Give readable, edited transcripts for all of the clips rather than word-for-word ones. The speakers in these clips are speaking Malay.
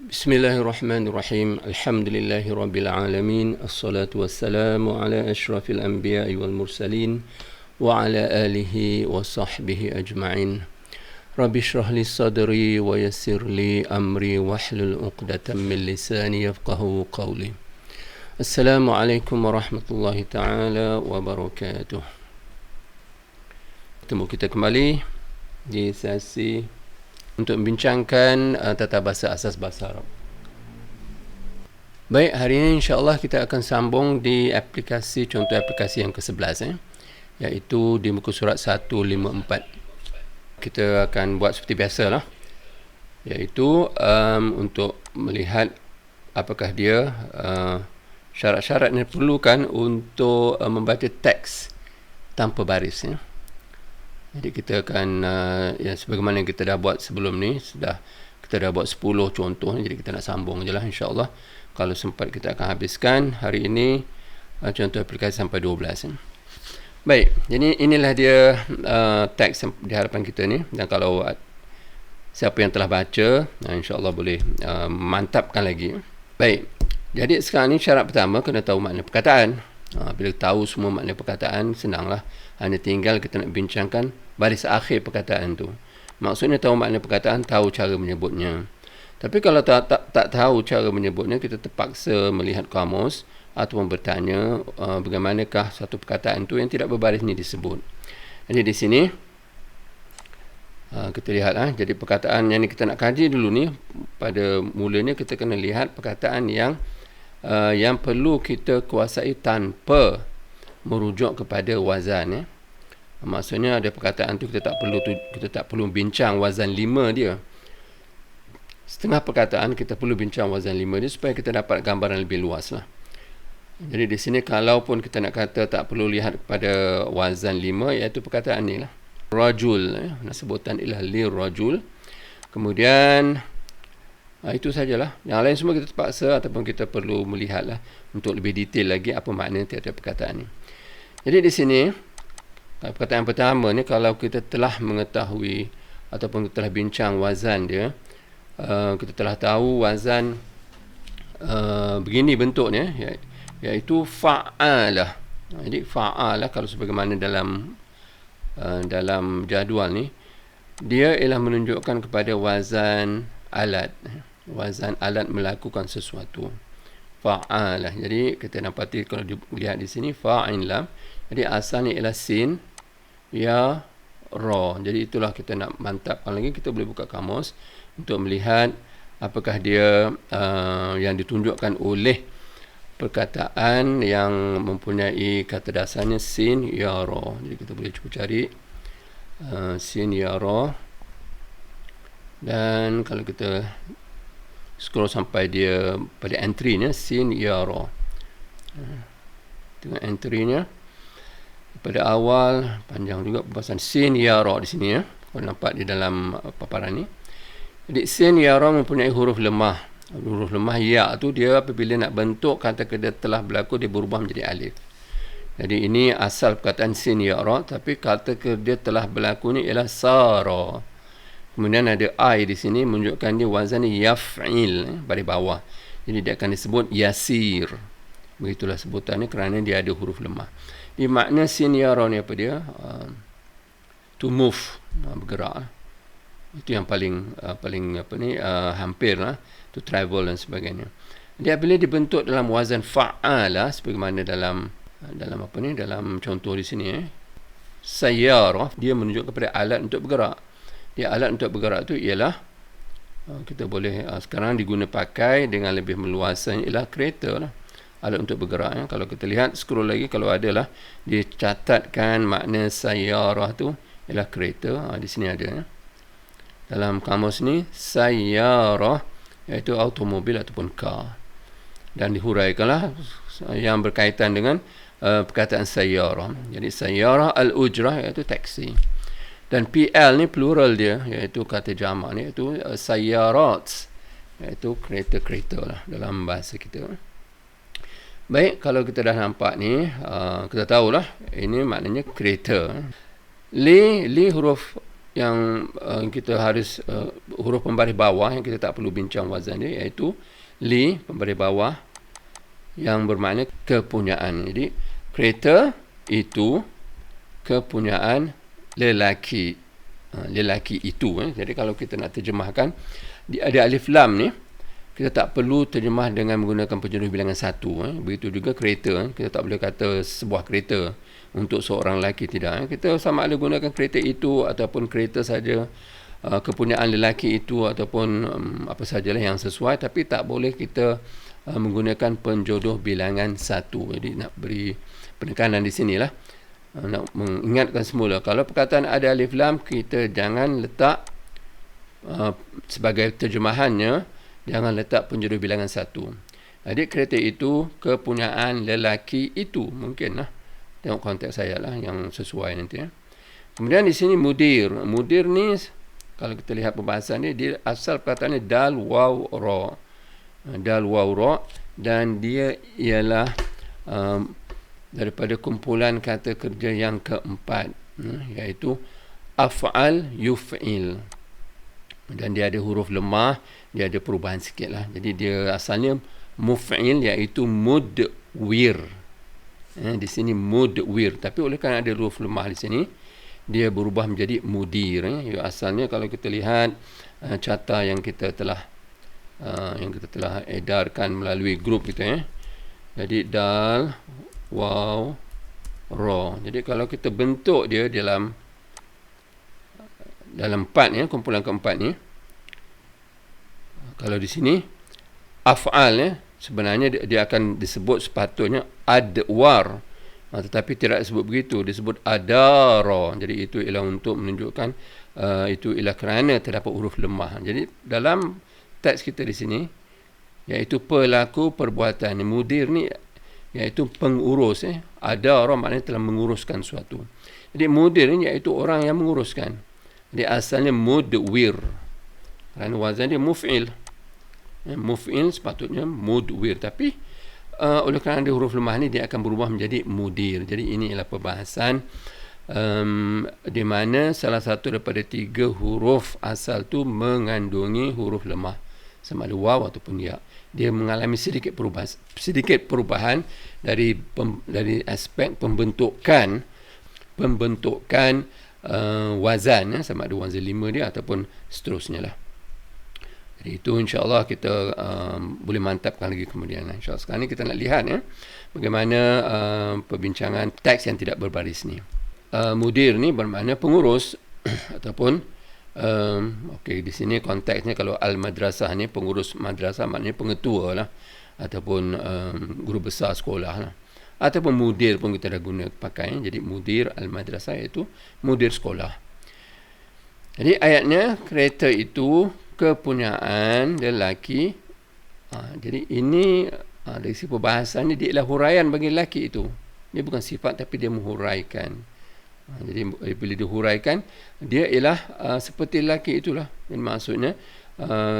Bismillahirrahmanirrahim. Alhamdulillahirabbil alamin. Assalatu wassalamu ala asyrafil anbiya'i wal mursalin wa ala alihi wa sahbihi ajma'in. Rabbi shrah li sadri wa yassir li amri wahlul 'uqdatam min lisani yafqahu qawli. Assalamualaikum warahmatullahi taala wabarakatuh. Bertemu kita kembali di sesi untuk membincangkan tata bahasa asas bahasa Arab. Baik, hari ini insya-Allah kita akan sambung di contoh aplikasi yang ke-11 iaitu di muka surat 154. Kita akan buat seperti biasalah, iaitu untuk melihat apakah dia syarat-syarat yang diperlukan untuk membaca teks tanpa baris. Jadi kita akan sebagaimana yang kita dah buat sebelum ni, kita dah buat 10 contoh, jadi kita nak sambung je lah insya-Allah. Kalau sempat kita akan habiskan hari ini contoh aplikasi sampai 12. Baik, jadi inilah dia teks di hadapan kita ni, dan kalau siapa yang telah baca, insya-Allah boleh mantapkan lagi. Baik, jadi sekarang ni syarat pertama kena tahu makna perkataan. Bila tahu semua makna perkataan, senanglah. Hanya tinggal kita nak bincangkan baris akhir perkataan tu. Maksudnya tahu makna perkataan, tahu cara menyebutnya. Tapi kalau tak tahu cara menyebutnya, kita terpaksa melihat kamus ataupun bertanya bagaimanakah satu perkataan tu yang tidak berbaris ni disebut. Jadi di sini kita lihat jadi perkataan yang ni kita nak kaji dulu ni. Pada mulanya kita kena lihat perkataan yang perlu kita kuasai tanpa merujuk kepada wazan. Maksudnya ada perkataan tu kita tak perlu bincang wazan 5 dia. Setengah perkataan kita perlu bincang wazan 5 dia supaya kita dapat gambaran lebih luas lah. Jadi di sini kalaupun kita nak kata tak perlu lihat kepada wazan 5, iaitu perkataan ni lah. Rajul, sebutan ialah li rajul. Kemudian itu sajalah. Yang lain semua kita terpaksa ataupun kita perlu melihat lah untuk lebih detail lagi apa makna tiap-tiap perkataan ni. Jadi di sini perkataan pertama ni, kalau kita telah mengetahui ataupun kita telah bincang wazan dia, kita telah tahu wazan begini bentuknya, iaitu fa'alah. Jadi fa'alah kalau sebagaimana dalam jadual ni, dia ialah menunjukkan kepada wazan alat. Wazan alat melakukan sesuatu. Fa'alah. Jadi kita dapati kalau dilihat di sini fa'in lam. Jadi asalnya ialah sin ya ra. Jadi itulah kita nak mantapkan lagi. Kita boleh buka kamus untuk melihat apakah dia yang ditunjukkan oleh perkataan yang mempunyai kata dasarnya sin ya ra. Jadi kita boleh cuba cari sin ya ra. Dan kalau kita scroll sampai dia pada entry-nya sin ya ra. Tengok entry-nya. Pada awal panjang juga pembahasan sin ya ra di sini ya. Kalau nampak di dalam paparan ni. Jadi sin ya ra mempunyai huruf lemah. Huruf lemah ya tu dia apabila nak bentuk kata dia telah berlaku, dia berubah menjadi alif. Jadi ini asal perkataan sin ya ra, tapi kata dia telah berlaku ni ialah sara. Kemudian ada I di sini menunjukkan dia wazan yaf'il baris bawah. Jadi dia akan disebut yasir. Begitulah sebutannya kerana dia ada huruf lemah. Di makna sin ya ra ni apa dia? To move, bergerak. Itu yang paling hampir lah, to travel dan sebagainya. Dia bila dibentuk dalam wazan fa'ala sebagaimana dalam contoh di sini sayyarah, dia menunjuk kepada alat untuk bergerak. Dia alat untuk bergerak tu ialah kita boleh sekarang diguna pakai dengan lebih meluasnya ialah kereta lah. Alat untuk bergerak. Kalau kita lihat scroll lagi, kalau ada lah dicatatkan makna sayyarah tu ialah kereta. Di sini ada dalam kamus ni sayyarah iaitu automobil ataupun car. Dan dihuraikanlah yang berkaitan dengan perkataan sayyarah. Jadi sayyarah al-ujrah iaitu taksi. Dan PL ni plural dia, iaitu kata jamak ni, iaitu sayyarat, iaitu kereta-kereta lah dalam bahasa kita. Baik, kalau kita dah nampak ni, kita tahulah ini maknanya kereta. Li huruf yang kita harus huruf pembaris bawah yang kita tak perlu bincang wazan dia, iaitu li pembaris bawah yang bermakna kepunyaan. Jadi kereta itu kepunyaan lelaki. Lelaki itu. Jadi kalau kita nak terjemahkan, ada alif lam ni, kita tak perlu terjemah dengan menggunakan penjodoh bilangan satu. Begitu juga kereta. Kita tak boleh kata sebuah kereta untuk seorang lelaki, tidak. Kita sama ada gunakan kereta itu ataupun kereta saja, kepunyaan lelaki itu ataupun apa sajalah yang sesuai, tapi tak boleh kita menggunakan penjodoh bilangan satu. Jadi nak beri penekanan di sinilah, nak mengingatkan semula, kalau perkataan ada alif lam, kita jangan letak sebagai terjemahannya, jangan letak penjodoh bilangan satu. Jadi kereta itu kepunyaan lelaki itu, mungkin lah. Tengok konteks saya lah yang sesuai nanti. Kemudian di sini mudir. Mudir ni, kalau kita lihat pembahasan ni, dia asal perkataannya dal waw ra. Dal waw ra, dan dia ialah daripada kumpulan kata kerja yang keempat, iaitu af'al yuf'il. Dan dia ada huruf lemah, dia ada perubahan sikit lah. Jadi dia asalnya muf'il, iaitu mudwir. Di sini mudwir, tapi oleh kerana ada huruf lemah di sini, dia berubah menjadi mudir. Asalnya kalau kita lihat carta yang kita telah edarkan melalui grup kita, jadi dal waw ra. Jadi kalau kita bentuk dia dalam empat, kumpulan keempat ni, kalau di sini af'al, sebenarnya dia akan disebut sepatutnya adwar, tetapi tidak disebut begitu, disebut adara. Jadi itu ialah untuk menunjukkan itu ialah kerana terdapat huruf lemah. Jadi dalam teks kita di sini, iaitu pelaku perbuatan. Mudir ni iaitu pengurus. Adara maknanya telah menguruskan sesuatu. Jadi mudir ni iaitu orang yang menguruskan. Jadi asalnya mudwir, kerana wazan dia muf'il. Muf'il sepatutnya mudwir, tapi oleh kerana ada huruf lemah ni, dia akan berubah menjadi mudir. Jadi ini ialah perbahasan di mana salah satu daripada 3 huruf asal tu mengandungi huruf lemah, sama ada waw ataupun ya. Dia mengalami sedikit perubahan dari aspek pembentukan wazan, sama ada wazan 5 dia ataupun seterusnya lah. Jadi itu insya-Allah kita boleh mantapkan lagi kemudian. InsyaAllah sekarang ni kita nak lihat bagaimana perbincangan teks yang tidak berbaris ni. Mudir ni bermakna pengurus ataupun okey, di sini konteksnya kalau al-madrasah ni, pengurus madrasah maknanya pengetua lah, ataupun guru besar sekolah lah. Ataupun mudir pun kita dah guna pakai. Jadi mudir al-madrasah iaitu mudir sekolah. Jadi ayatnya, kereta itu kepunyaan lelaki. Jadi ini dari sisi perbahasannya, dia ialah huraian bagi lelaki itu. Dia bukan sifat, tapi dia menghuraikan. Jadi bila dihuraikan, dia ialah seperti lelaki itulah. Dan maksudnya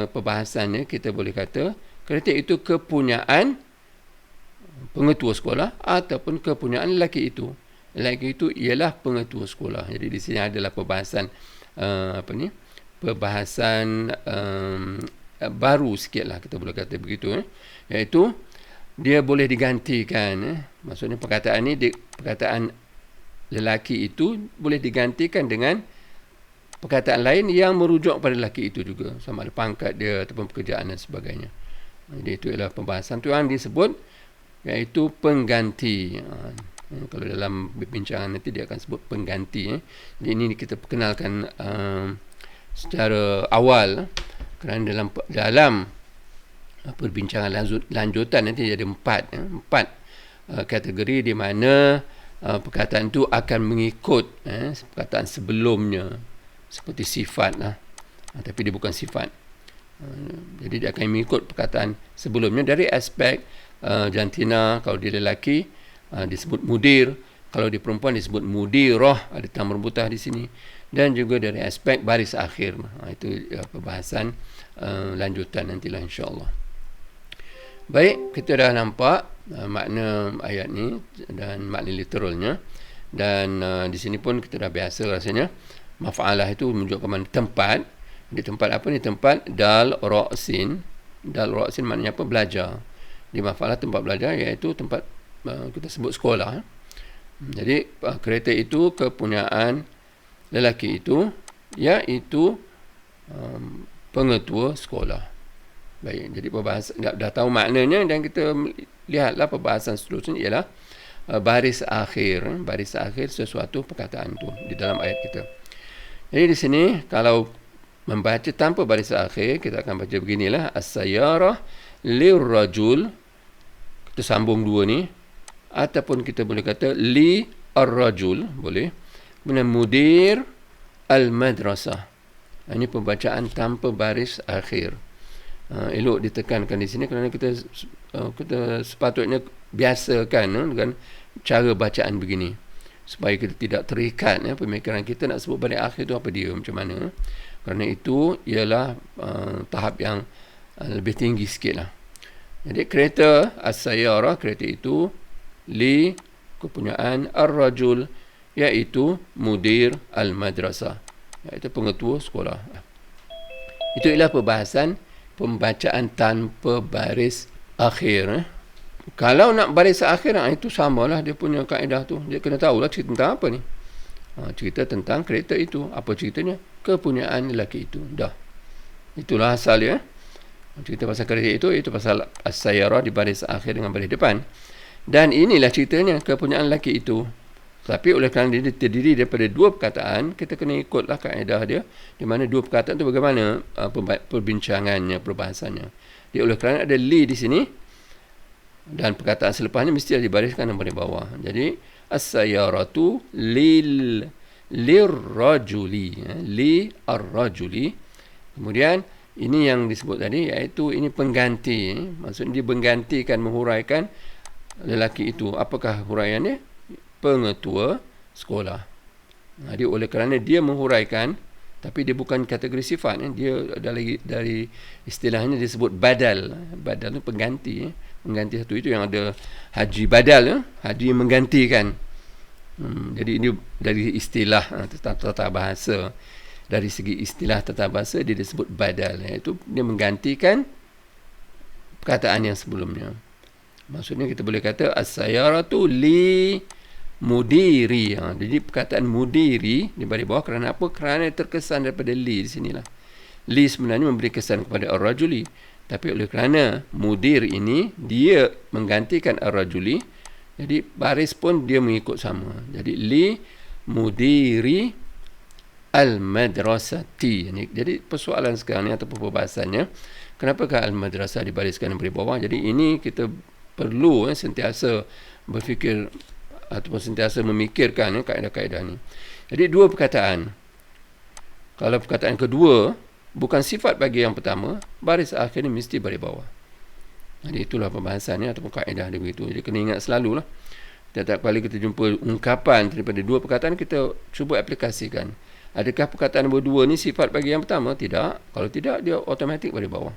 perbahasannya kita boleh kata kereta itu kepunyaan pengetua sekolah ataupun kepunyaan lelaki itu. Lelaki itu ialah pengetua sekolah. Jadi di sini adalah perbahasan perbahasan baru sikit lah, kita boleh kata begitu, iaitu dia boleh digantikan. Maksudnya perkataan ni, perkataan lelaki itu boleh digantikan dengan perkataan lain yang merujuk pada lelaki itu juga, sama ada pangkat dia ataupun pekerjaan dan sebagainya. Jadi itu adalah pembahasan tu yang disebut iaitu pengganti. Kalau dalam perbincangan nanti dia akan sebut pengganti. Jadi ini kita perkenalkan secara awal, kerana dalam perbincangan lanjutan nanti ada empat kategori di mana perkataan itu akan mengikut perkataan sebelumnya, seperti sifat lah, tapi dia bukan sifat. Jadi dia akan mengikut perkataan sebelumnya dari aspek jantina. Kalau dia lelaki disebut mudir, kalau dia perempuan disebut mudirah, ada tambah rebutah di sini. Dan juga dari aspek baris akhir. Itu perbahasan lanjutan nantilah insya-Allah. Baik, kita dah nampak makna ayat ni dan makna literalnya. Dan di sini pun kita dah biasa rasanya Maf'alah itu menunjukkan mana tempat. Di tempat apa ni? Tempat dal ra sin. Dal ra sin maknanya apa? Belajar. Di maf'alah tempat belajar, iaitu tempat kita sebut sekolah. Jadi kereta itu kepunyaan lelaki itu, iaitu pengetua sekolah. Baik, jadi perbahasan dah tahu maknanya, dan kita lihatlah perbahasan seterusnya ialah baris akhir. Baris akhir sesuatu perkataan itu di dalam ayat kita. Jadi di sini kalau membaca tanpa baris akhir, kita akan baca beginilah: as-sayyarah lirrajul. Kita sambung dua ni, ataupun kita boleh kata li ar-rajul, boleh. Kemudian mudir al-madrasah. Ini pembacaan tanpa baris akhir. Elok ditekankan di sini kerana kita sepatutnya biasakan dengan cara bacaan begini, supaya kita tidak terikat pemikiran kita nak sebut baris akhir tu apa dia, macam mana. Kerana itu ialah tahap yang lebih tinggi sikit lah. Jadi kereta as-sayyarah, kereta itu, li kepunyaan ar-rajul, iaitu mudir al-madrasah, iaitu pengetua sekolah. Itu ialah perbahasan pembacaan tanpa baris akhir. Kalau nak baris akhir, itu samalah dia punya kaedah tu. Dia kena tahulah cerita tentang apa ni. Cerita tentang kereta itu. Apa ceritanya? Kepunyaan lelaki itu. Dah. Itulah asal dia. Cerita pasal kereta itu pasal as-sayyarah di baris akhir dengan baris depan. Dan inilah ceritanya, kepunyaan lelaki itu. Tapi oleh kerana dia terdiri daripada dua perkataan, kita kena ikutlah kaedah dia, di mana dua perkataan itu bagaimana perbincangannya, perbahasannya. Dia oleh kerana ada li di sini, dan perkataan selepasnya mesti dibariskan di baris bawah. Jadi as-sayyaratu lirrajuli, li ar-rajuli. Kemudian ini yang disebut tadi, iaitu ini pengganti. Maksudnya dia menggantikan, menghuraikan lelaki itu. Apakah huraiannya? Pengetua sekolah. Jadi oleh kerana dia menghuraikan, tapi dia bukan kategori sifat, dia dari istilahnya disebut badal. Badal itu pengganti. Mengganti satu itu yang ada haji badal, haji yang menggantikan. Jadi ini dari istilah tata bahasa. Dari segi istilah tata bahasa, dia disebut badal, iaitu dia menggantikan perkataan yang sebelumnya. Maksudnya kita boleh kata as-sayyaratu li mudiri. Jadi perkataan mudiri di baris bawah kerana apa? Kerana terkesan daripada li di sinilah. Li sebenarnya memberi kesan kepada ar-rajuli, tapi oleh kerana mudir ini dia menggantikan ar-rajuli, jadi baris pun dia mengikut sama. Jadi li mudiri al-madrasati. Jadi persoalan sekarang ni ataupun perbahasannya, kenapakah al-madrasah dibariskan di baris bawah? Jadi ini kita perlu sentiasa berfikir ataupun sentiasa memikirkan kaedah-kaedah ni. Jadi dua perkataan. Kalau perkataan kedua bukan sifat bagi yang pertama, baris akhir ni mesti baris bawah. Jadi itulah pembahasannya ataupun kaedah dia begitu. Jadi kena ingat selalulah. Setiap kali kita jumpa ungkapan daripada dua perkataan, kita cuba aplikasikan. Adakah perkataan berdua ni sifat bagi yang pertama? Tidak. Kalau tidak, dia automatik baris bawah.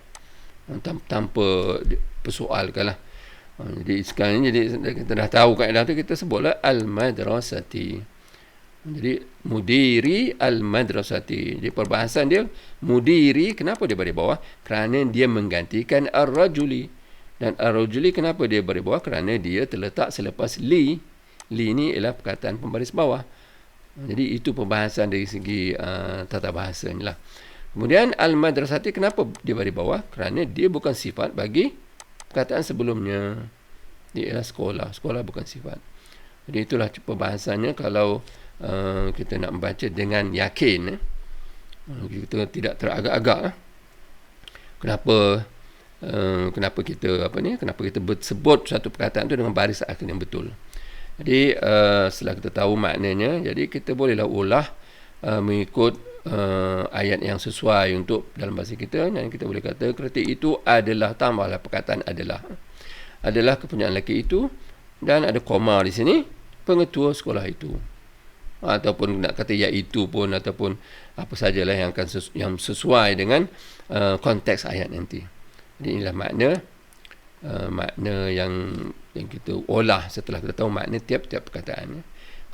Tanpa persoalkan lah. Jadi sekarang ni kita dah tahu kaedah tu, kita sebutlah al-madrasati. Jadi mudiri al-madrasati. Jadi perbahasan dia mudiri, kenapa dia baris bawah? Kerana dia menggantikan ar-rajuli. Dan ar-rajuli kenapa dia baris bawah? Kerana dia terletak selepas li. Li ni ialah perkataan pembaris bawah. Jadi itu perbahasan dari segi tata bahasa ni lah. Kemudian al-madrasati, kenapa dia baris bawah? Kerana dia bukan sifat bagi perkataan sebelumnya. Dia ialah sekolah. Sekolah bukan sifat. Jadi itulah perbahasannya. Kalau kita nak membaca dengan yakin, kita tidak teragak-agak. Kenapa kita kenapa kita sebut satu perkataan itu dengan baris akhir yang betul. Jadi setelah kita tahu maknanya, jadi kita bolehlah ulah mengikut ayat yang sesuai untuk dalam bahasa kita. Dan kita boleh kata kereta itu adalah, tambahlah perkataan adalah kepunyaan lelaki itu, dan ada koma di sini, pengetua sekolah itu. Ataupun nak kata iaitu pun, ataupun apa sajalah yang akan yang sesuai dengan konteks ayat nanti. Jadi inilah makna yang kita olah setelah kita tahu makna tiap-tiap perkataan.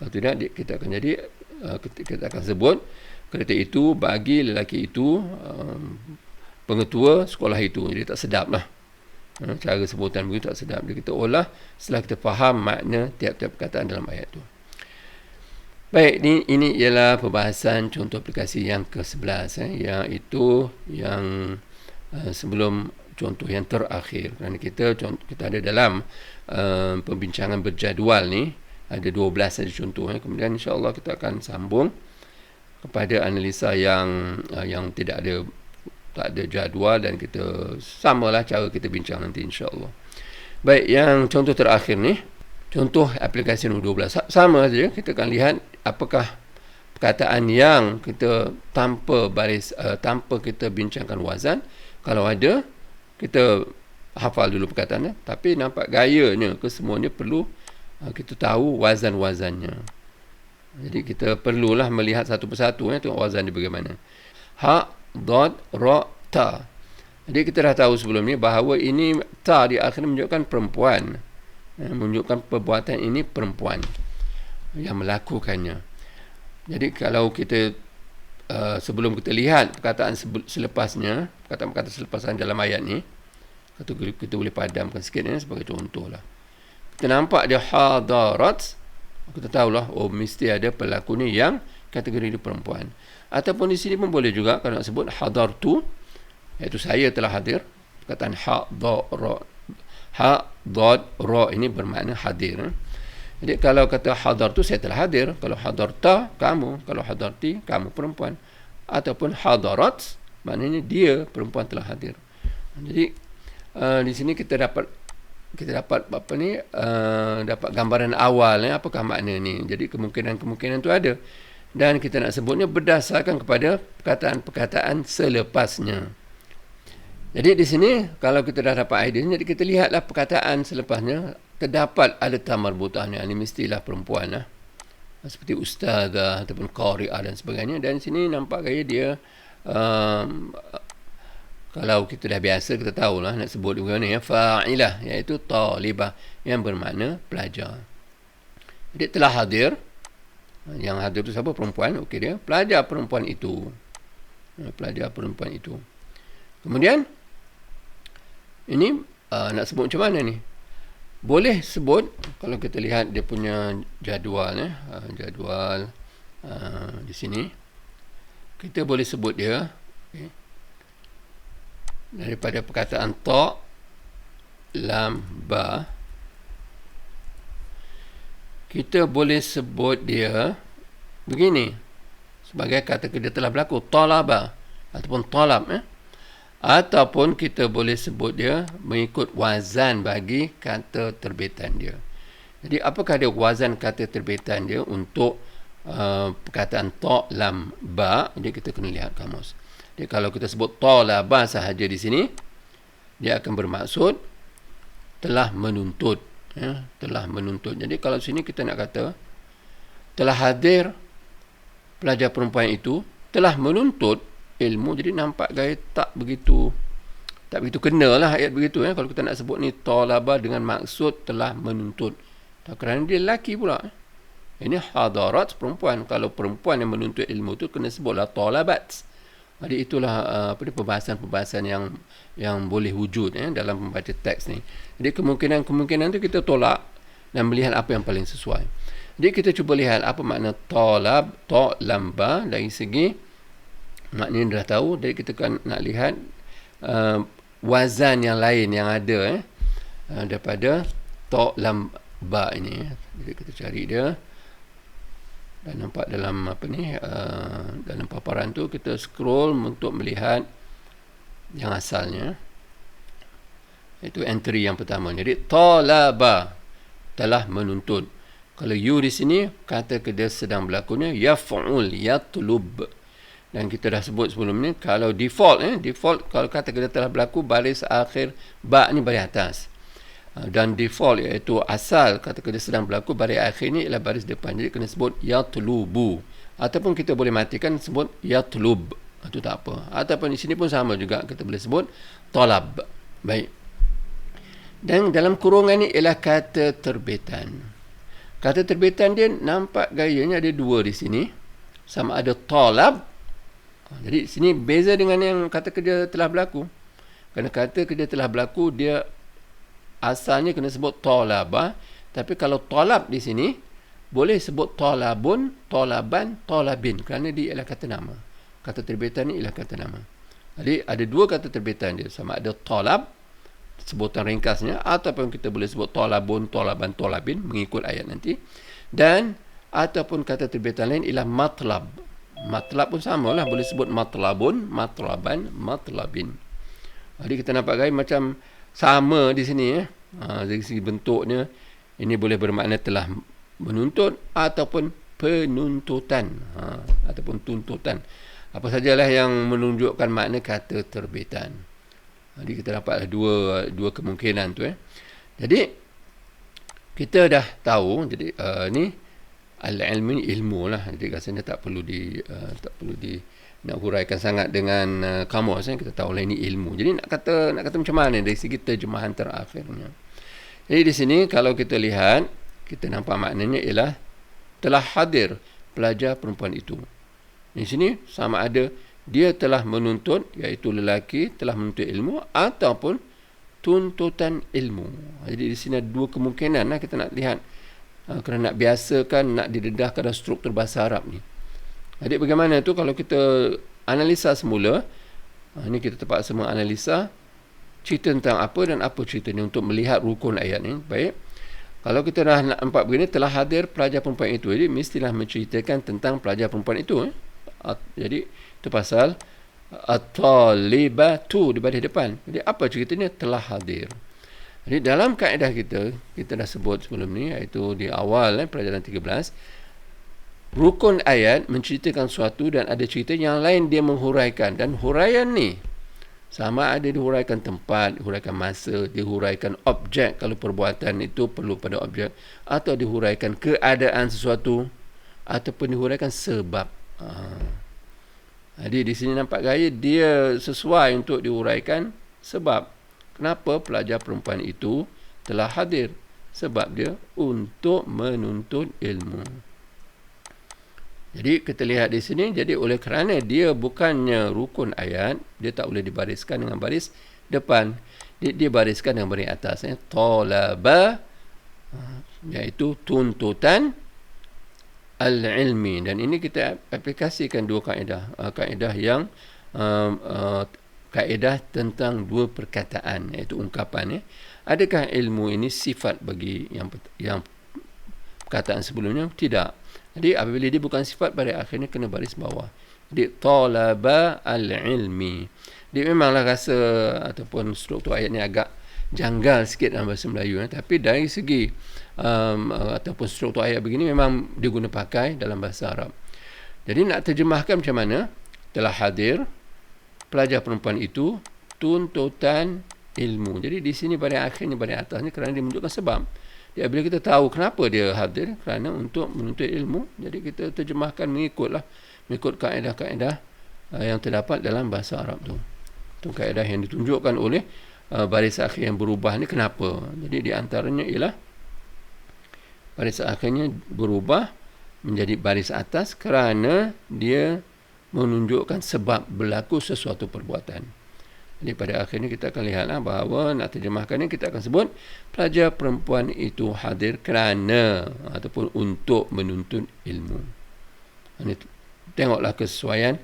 Kalau tidak, kita akan jadi kita akan sebut kereta itu bagi lelaki itu pengetua sekolah itu. Jadi tak sedap lah. Cara sebutan begitu tak sedap. Jadi kita olah setelah kita faham makna tiap-tiap perkataan dalam ayat itu. Baik, ini ialah perbahasan contoh aplikasi yang ke-11, iaitu yang sebelum contoh yang terakhir. Kerana kita ada dalam pembincangan berjadual ni, ada 12 saja contoh. Kemudian insya-Allah kita akan sambung kepada analisa yang tak ada jadual, dan kita samalah cara kita bincang nanti insya-Allah. Baik, yang contoh terakhir ni, contoh aplikasi nombor 12. Sama saja, kita akan lihat apakah perkataan yang kita tanpa kita bincangkan wazan. Kalau ada, kita hafal dulu perkataannya, tapi nampak gayanya kesemuanya perlu kita tahu wazan-wazannya. Jadi kita perlulah melihat satu persatu, tengok wazan dia bagaimana. Ha, dad, ra, ta. Jadi kita dah tahu sebelum ni bahawa ini ta di akhir menunjukkan perempuan, menunjukkan perbuatan ini perempuan yang melakukannya. Jadi kalau kita sebelum kita lihat perkataan selepasnya, perkataan-perkataan selepasan dalam ayat ni, kita boleh padamkan sikit sebagai contoh lah. Kita nampak dia hadarat, kita tahulah mesti ada pelakon ni yang kategori dia perempuan. Ataupun di sini pun boleh juga kalau nak sebut hadartu, iaitu saya telah hadir. Perkataan ha dad ra ini bermakna hadir. Jadi kalau kata hadartu, saya telah hadir. Kalau hadarta, kamu. Kalau hadarti, kamu perempuan. Ataupun hadarat, maknanya dia perempuan telah hadir. Jadi di sini kita dapat dapat gambaran awal apakah makna ni. Jadi kemungkinan tu ada, dan kita nak sebutnya berdasarkan kepada perkataan-perkataan selepasnya. Jadi di sini kalau kita dah dapat idea, jadi kita lihatlah perkataan selepasnya terdapat ada tamarbutahnya, ini mestilah perempuan lah. Seperti ustazah ataupun qari'ah dan sebagainya. Dan di sini nampak gaya dia kalau kita dah biasa, kita tahulah nak sebut bagaimana fa'ilah, iaitu talibah, yang bermakna pelajar. Jadi telah hadir, yang hadir itu siapa? Perempuan. Okey, dia pelajar perempuan itu. Pelajar perempuan itu. Kemudian ini nak sebut macam mana ni? Boleh sebut, kalau kita lihat dia punya jadual, jadual di sini, kita boleh sebut dia daripada perkataan ta, lam, ba. Kita boleh sebut dia begini, sebagai kata dia telah berlaku, talaba ataupun talab. Ataupun kita boleh sebut dia mengikut wazan bagi kata terbitan dia. Jadi apakah dia wazan kata terbitan dia untuk perkataan ta, lam, ba? Jadi kita kena lihat kamus. Jadi kalau kita sebut talaba sahaja di sini, dia akan bermaksud telah menuntut, telah menuntut. Jadi kalau sini kita nak kata telah hadir pelajar perempuan itu telah menuntut ilmu, jadi nampak gaya tak begitu kena lah ayat begitu. Kalau kita nak sebut ni talaba dengan maksud telah menuntut, kerana dia lelaki pula. Ini hadarat, perempuan. Kalau perempuan yang menuntut ilmu tu kena sebutlah talabat. Jadi itulah perbahasan-perbahasan yang boleh wujud dalam membaca teks ni. Jadi kemungkinan tu kita tolak dan melihat apa yang paling sesuai. Jadi kita cuba lihat apa makna talab, ta, lam, ba dari segi maknanya dah tahu. Jadi kita kan nak lihat wazan yang lain yang ada daripada ta, lam, ba ini. Jadi kita cari dia. Dan nampak dalam dalam paparan tu, kita scroll untuk melihat yang asalnya, itu entry yang pertama. Jadi talaba, telah menuntut. Kalau you di sini kata dia sedang berlakunya yaf'ul, yatlub. Dan kita dah sebut sebelum ni, kalau default kalau kata dia telah berlaku, baris akhir ba ni baris atas. Dan default iaitu asal kata dia sedang berlaku, baris akhir ni ialah baris depan. Jadi kena sebut yatlubu, ataupun kita boleh matikan sebut yatlub, itu tak apa. Ataupun di sini pun sama juga, kita boleh sebut talab. Baik. Dan dalam kurungan ni ialah kata terbitan. Kata terbitan dia nampak gayanya ada dua di sini. sama ada talab. Jadi sini beza dengan yang kata kerja telah berlaku. Kerana kata kerja telah berlaku, dia asalnya kena sebut talabah. Tapi kalau talab di sini, boleh sebut talabun, talaban, talabin. Kerana dia ialah kata nama. Kata terbitan ni ialah kata nama. Jadi ada dua kata terbitan dia. Sama ada talab, sebutan ringkasnya, ataupun kita boleh sebut talabun, talaban, talabin, mengikut ayat nanti. Dan ataupun kata terbitan lain ialah matlab. Matlab pun sama lah. Boleh sebut matlabun, matlaban, matlabin. Jadi kita nampak gaya macam sama di sini. Dari segi bentuknya, ini boleh bermakna telah menuntut ataupun penuntutan. Ataupun tuntutan. Apa sajalah yang menunjukkan makna kata terbitan. Jadi kita dapat dua kemungkinan tu. Jadi kita dah tahu. Jadi ni al-ilm ni ilmu lah. Jadi rasanya tak perlu nak huraikan sangat dengan kamus. Kita tahu lah ini ilmu. Jadi nak kata macam mana dari segi terjemahan terakhirnya. Jadi di sini kalau kita lihat, kita nampak maknanya ialah telah hadir pelajar perempuan itu. Di sini sama ada dia telah menuntut, iaitu lelaki telah menuntut ilmu, ataupun tuntutan ilmu. Jadi di sini ada dua kemungkinan lah kita nak lihat. Kerana nak biasakan, nak didedahkan dalam struktur bahasa Arab ni. Jadi bagaimana tu kalau kita analisa semula, ini kita terpaksa menganalisa cerita tentang apa dan apa ceritanya untuk melihat rukun ayat ni. Baik. Kalau kita dah nampak begini, telah hadir pelajar perempuan itu. Jadi mestilah menceritakan tentang pelajar perempuan itu. Jadi itu pasal at-talibatu di baris depan. Jadi apa ceritanya? Telah hadir. Jadi dalam kaedah kita dah sebut sebelum ni, iaitu di awal pelajaran 13, rukun ayat menceritakan sesuatu dan ada cerita yang lain dia menghuraikan. Dan huraian ni sama ada dihuraikan tempat, dihuraikan masa, dihuraikan objek kalau perbuatan itu perlu pada objek, atau dihuraikan keadaan sesuatu, ataupun dihuraikan sebab. Jadi di sini nampak gaya dia sesuai untuk dihuraikan sebab. Kenapa pelajar perempuan itu telah hadir? Sebab dia untuk menuntut ilmu. Jadi kita lihat di sini, jadi oleh kerana dia bukannya rukun ayat, dia tak boleh dibariskan dengan baris depan. Dia bariskan dengan baris atas. Talaba, iaitu tuntutan al-ilmi. Dan ini kita aplikasikan dua kaedah. Kaedah yang kaedah tentang dua perkataan, iaitu ungkapan. Adakah ilmu ini sifat bagi yang perkataan sebelumnya? Tidak. Jadi apabila dia bukan sifat, pada akhirnya kena baris bawah. Jadi talaba al-ilmi. Dia memanglah rasa ataupun struktur ayat ni agak janggal sikit dalam bahasa Melayu. Tapi dari segi ataupun struktur ayat begini memang diguna pakai dalam bahasa Arab. Jadi nak terjemahkan macam mana? Telah hadir pelajar perempuan itu tuntutan ilmu. Jadi di sini pada akhirnya, pada atasnya, kerana dia menunjukkan sebab. Jadi bila kita tahu kenapa dia hadir, kerana untuk menuntut ilmu, jadi kita terjemahkan mengikut kaedah-kaedah yang terdapat dalam bahasa Arab tu. Itu kaedah yang ditunjukkan oleh baris akhir yang berubah ni kenapa. Jadi di antaranya ialah baris akhirnya berubah menjadi baris atas kerana dia menunjukkan sebab berlaku sesuatu perbuatan. Jadi pada akhirnya kita akan lihatlah bahawa nak terjemahkannya kita akan sebut pelajar perempuan itu hadir kerana ataupun untuk menuntut ilmu. Ini tengoklah kesesuaian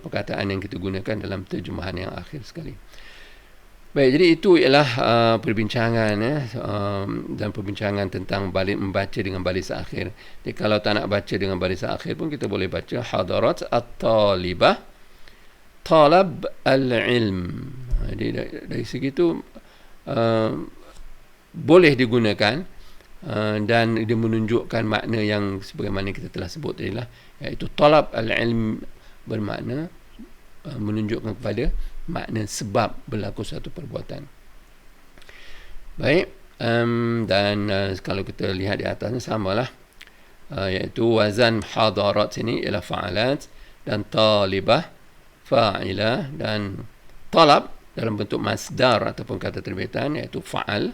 perkataan yang kita gunakan dalam terjemahan yang akhir sekali. Baik, jadi itu ialah perbincangan dan perbincangan tentang membaca dengan baris akhir. Jadi kalau tak nak baca dengan baris akhir pun kita boleh baca hadarat at-talibah talab al-ilm. Jadi dari segi itu boleh digunakan dan dia menunjukkan makna yang sebagaimana kita telah sebut tadi lah, iaitu talab al-ilm bermakna menunjukkan kepada makna sebab berlaku satu perbuatan. Baik, dan kalau kita lihat di atasnya samalah, iaitu wazan hadarat sini ialah fa'alat dan talibah fa'ilah, dan talab dalam bentuk masdar ataupun kata terbitan iaitu fa'al,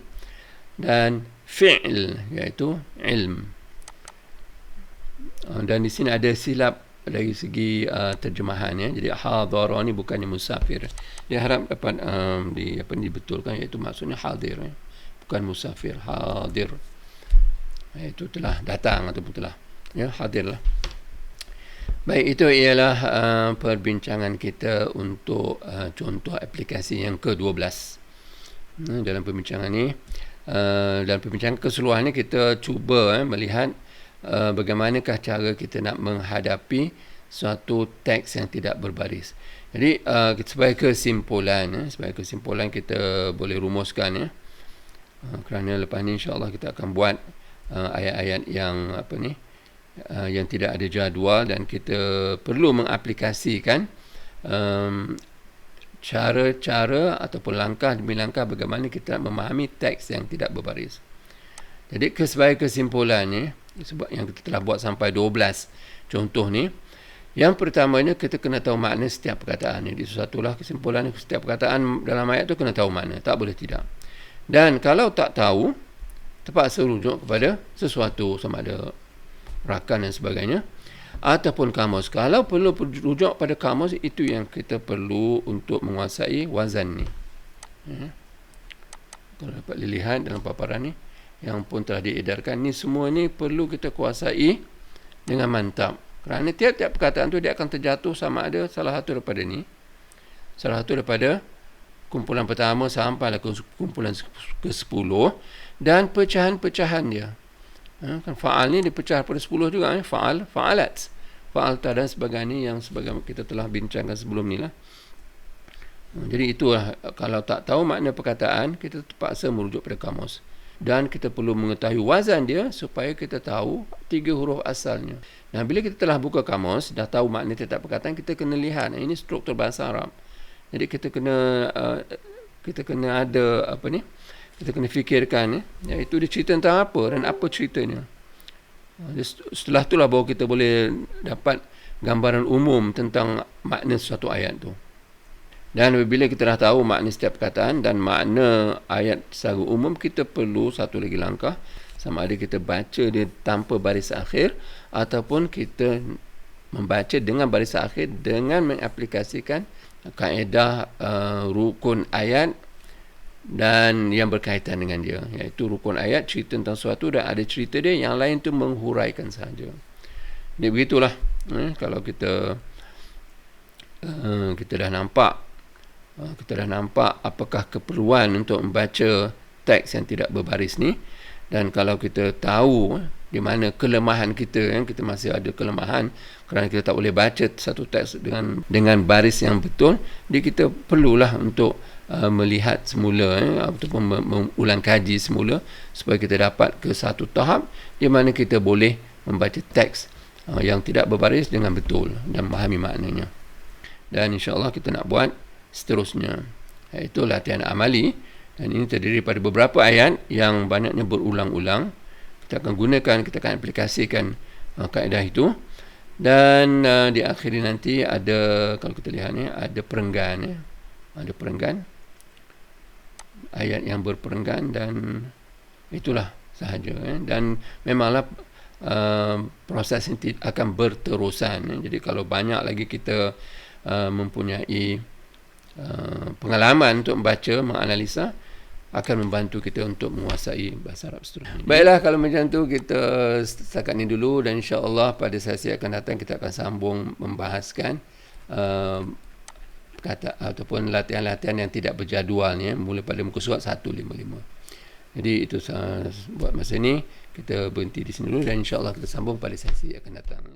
dan fi'il iaitu ilm. Dan di sini ada silap dari segi terjemahan ya. Jadi hadara ni bukannya musafir. Dia harap dapat dibetulkan, iaitu maksudnya hadir ya. Bukan musafir, hadir. Itu telah datang ataupun telah ya hadirlah. Baik, itu ialah perbincangan kita untuk contoh aplikasi yang ke-12. Dalam perbincangan ni, dalam perbincangan keseluruhan ni kita cuba melihat bagaimanakah cara kita nak menghadapi suatu teks yang tidak berbaris. Jadi sebagai kesimpulan kita boleh rumuskan ya. Kerana lepas ni insya-Allah kita akan buat ayat-ayat yang yang tidak ada jadual, dan kita perlu mengaplikasikan cara-cara ataupun langkah demi langkah bagaimana kita memahami teks yang tidak berbaris. Jadi sebagai kesimpulannya, sebab yang kita telah buat sampai 12 contoh ni, yang pertamanya kita kena tahu makna setiap perkataan. Jadi satulah kesimpulan, setiap perkataan dalam ayat tu kena tahu makna, tak boleh tidak. Dan kalau tak tahu, terpaksa rujuk kepada sesuatu, sama ada rakan dan sebagainya, ataupun kamus. Kalau perlu rujuk pada kamus, itu yang kita perlu untuk menguasai wazan ni. Kalau dapat dilihat dalam paparan ni yang pun telah diedarkan, ni semua ni perlu kita kuasai dengan mantap. Kerana tiap-tiap perkataan tu dia akan terjatuh sama ada salah satu daripada ni, salah satu daripada kumpulan pertama sampai ke kumpulan ke-10, dan pecahan-pecahan dia. Kan fa'al ni dipecah pada 10 juga, fa'al, fa'alat, fa'alta dan sebagainya, yang sebagaimana kita telah bincangkan sebelum ni lah. Jadi itulah, kalau tak tahu makna perkataan, kita terpaksa merujuk pada kamus, dan kita perlu mengetahui wazan dia supaya kita tahu 3 huruf asalnya. Nah, bila kita telah buka kamus, dah tahu makna tiap perkataan, kita kena lihat ini struktur bahasa Arab. Jadi kita kena ada kita kena fikirkan iaitu dia cerita tentang apa dan apa ceritanya. Setelah itulah baru kita boleh dapat gambaran umum tentang makna suatu ayat tu. Dan bila kita dah tahu makna setiap perkataan dan makna ayat secara umum, kita perlu satu lagi langkah, sama ada kita baca dia tanpa baris akhir ataupun kita membaca dengan baris akhir dengan mengaplikasikan kaedah rukun ayat dan yang berkaitan dengan dia, iaitu rukun ayat cerita tentang sesuatu dan ada cerita dia, yang lain tu menghuraikan sahaja. Jadi begitulah kalau kita dah nampak apakah keperluan untuk membaca teks yang tidak berbaris ni, dan kalau kita tahu di mana kelemahan kita, kita masih ada kelemahan kerana kita tak boleh baca satu teks dengan baris yang betul, jadi kita perlulah untuk melihat semula ataupun mengulang kaji semula supaya kita dapat ke satu tahap di mana kita boleh membaca teks yang tidak berbaris dengan betul dan memahami maknanya. Dan insya-Allah kita nak buat seterusnya, iaitu latihan amali, dan ini terdiri pada beberapa ayat yang banyaknya berulang-ulang. Kita akan aplikasikan kaedah itu, dan diakhiri nanti ada, kalau kita lihat ni, ada perenggan ada perenggan, ayat yang berperenggan, dan itulah sahaja dan memanglah proses ini akan berterusan. Jadi kalau banyak lagi kita mempunyai pengalaman untuk membaca, menganalisa, akan membantu kita untuk menguasai bahasa Arab seterusnya. Baiklah, kalau macam tu kita setakat ni dulu, dan insya-Allah pada sesi akan datang kita akan sambung membahaskan kata ataupun latihan-latihan yang tidak berjadual mula pada muka surat 155. Jadi itu buat masa ni kita berhenti di sini dulu, dan insya-Allah kita sambung pada sesi akan datang.